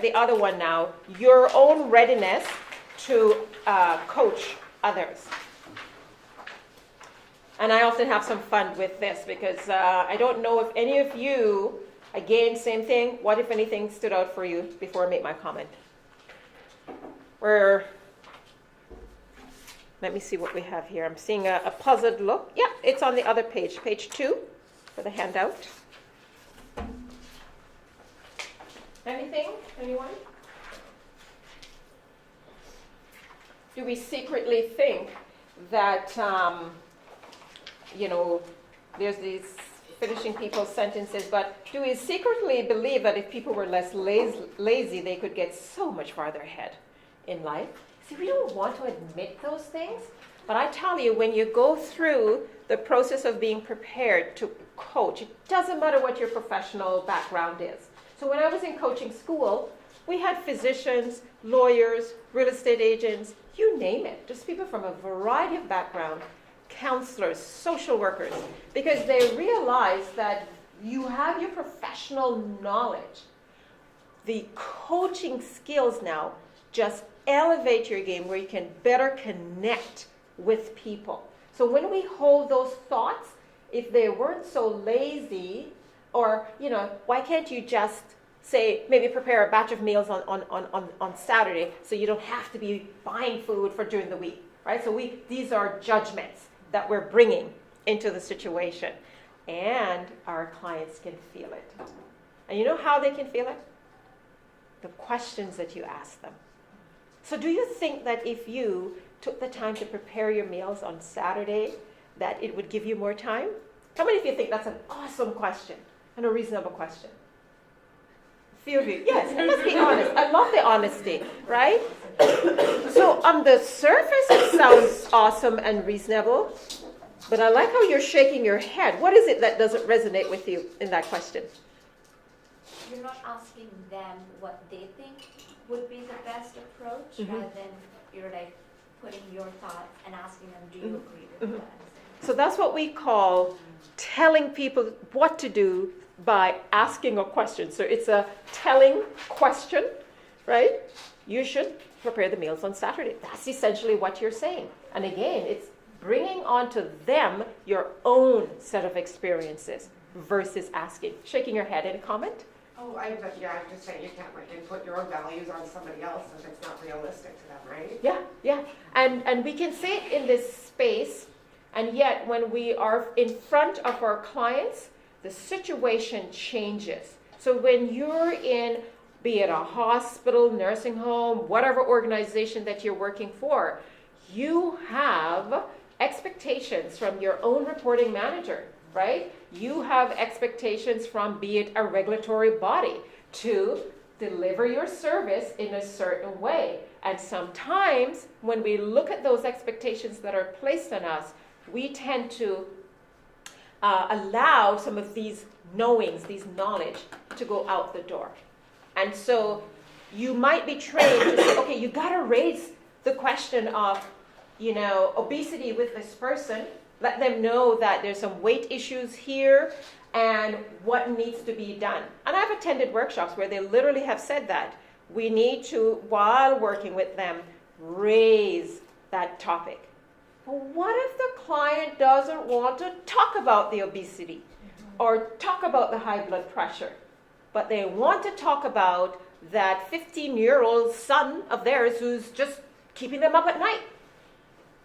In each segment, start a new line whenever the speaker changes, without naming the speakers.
the other one now, your own readiness to coach others. And I often have some fun with this because I don't know if any of you, again, same thing, what if anything stood out for you before I make my comment? Let me see what we have here. I'm seeing a puzzled look. Yeah, it's on the other page, page 2 for the handout. Anything? Anyone? Do we secretly think that, there's these finishing people's sentences, but do we secretly believe that if people were less lazy, they could get so much farther ahead in life? See, we don't want to admit those things, but I tell you, when you go through the process of being prepared to coach, it doesn't matter what your professional background is. So when I was in coaching school, we had physicians, lawyers, real estate agents, you name it, just people from a variety of backgrounds, counselors, social workers, because they realize that you have your professional knowledge. The coaching skills now just elevate your game where you can better connect with people. So when we hold those thoughts, if they weren't so lazy, or, why can't you just say, maybe prepare a batch of meals on Saturday so you don't have to be buying food for during the week, right? So these are judgments that we're bringing into the situation. And our clients can feel it. And you know how they can feel it? The questions that you ask them. So do you think that if you took the time to prepare your meals on Saturday, that it would give you more time? How many of you think that's an awesome question and a reasonable question? A few of you. Yes, I must be honest. I love the honesty, right? So on the surface, it sounds awesome and reasonable, but I like how you're shaking your head. What is it that doesn't resonate with you in that question?
You're not asking them what they think would be the best approach, rather than you're like putting your thoughts and asking them, do you agree with that?
So that's what we call telling people what to do by asking a question. So it's a telling question, right? You should prepare the meals on Saturday. That's essentially what you're saying. And again, it's bringing onto them your own set of experiences versus asking. Shaking your head. Any comment?
Oh, I'm just saying you can't input your own values on somebody else if it's not realistic to them, right?
Yeah. And we can say it in this space, and yet when we are in front of our clients, the situation changes. So when you're in, be it a hospital, nursing home, whatever organization that you're working for, you have expectations from your own reporting manager, right? You have expectations from, be it a regulatory body, to deliver your service in a certain way. And sometimes when we look at those expectations that are placed on us, we tend to allow some of these knowings, these knowledge, to go out the door. And so you might be trained to say, okay, you got to raise the question of, obesity with this person. Let them know that there's some weight issues here and what needs to be done. And I've attended workshops where they literally have said that. We need to, while working with them, raise that topic. But what if the client doesn't want to talk about the obesity or talk about the high blood pressure, but they want to talk about that 15-year-old son of theirs who's just keeping them up at night,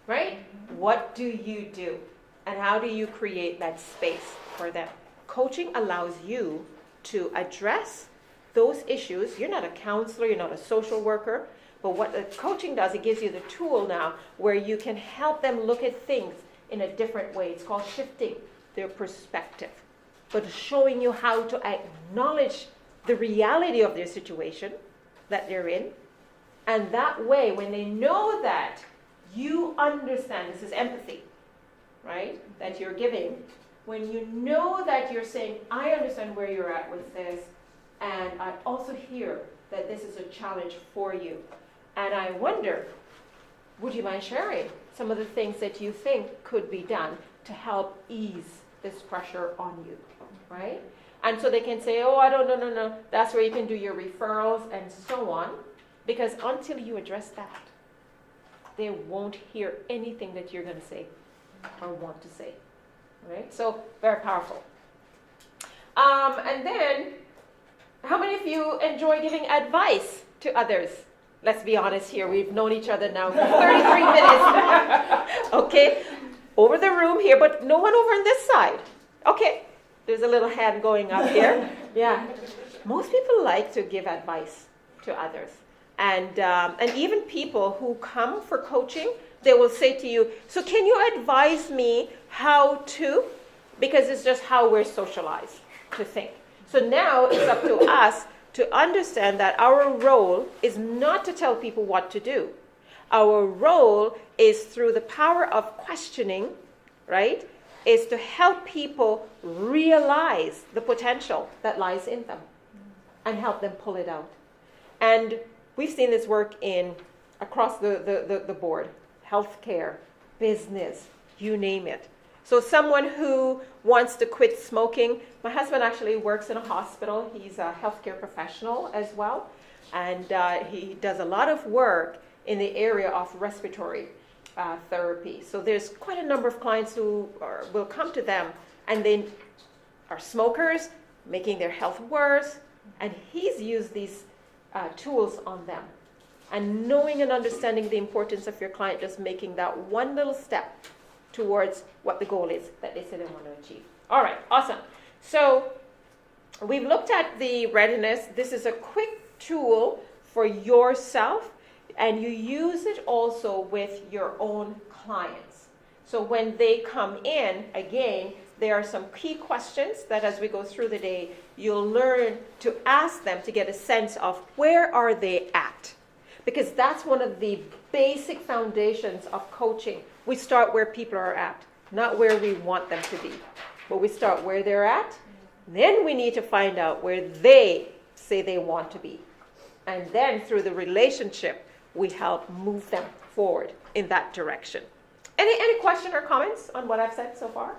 right? What do you do? And how do you create that space for them? Coaching allows you to address those issues. You're not a counselor, you're not a social worker, but what the coaching does, it gives you the tool now where you can help them look at things in a different way. It's called shifting their perspective, but showing you how to acknowledge the reality of their situation that they're in. And that way, when they know that you understand, this is empathy, right, that you're giving. When you know that you're saying, I understand where you're at with this, and I also hear that this is a challenge for you. And I wonder, would you mind sharing some of the things that you think could be done to help ease this pressure on you, right? And so they can say, oh, I don't know, no. That's where you can do your referrals and so on. Because until you address that, they won't hear anything that you're going to say or want to say. Right? So, very powerful. And then, how many of you enjoy giving advice to others? Let's be honest here. We've known each other now for 33 minutes. Okay? Over the room here, but no one over on this side. Okay. There's a little hand going up here. Yeah. Most people like to give advice to others. And even people who come for coaching, they will say to you, so can you advise me how to? Because it's just how we're socialized to think. So now it's up to us to understand that our role is not to tell people what to do. Our role is through the power of questioning, right, is to help people realize the potential that lies in them and help them pull it out. And we've seen this work across the board, healthcare, business, you name it. So someone who wants to quit smoking, my husband actually works in a hospital. He's a healthcare professional as well. And he does a lot of work in the area of respiratory therapy. So there's quite a number of clients who will come to them and they are smokers, making their health worse. And he's used these tools on them. And knowing and understanding the importance of your client, just making that one little step towards what the goal is that they say they want to achieve. All right, awesome. So we've looked at the readiness. This is a quick tool for yourself, and you use it also with your own clients. So when they come in, again, there are some key questions that as we go through the day, you'll learn to ask them to get a sense of where are they at. Because that's one of the basic foundations of coaching. We start where people are at, not where we want them to be. But we start where they're at. Then we need to find out where they say they want to be. And then through the relationship, we help move them forward in that direction. Any question or comments on what I've said so far?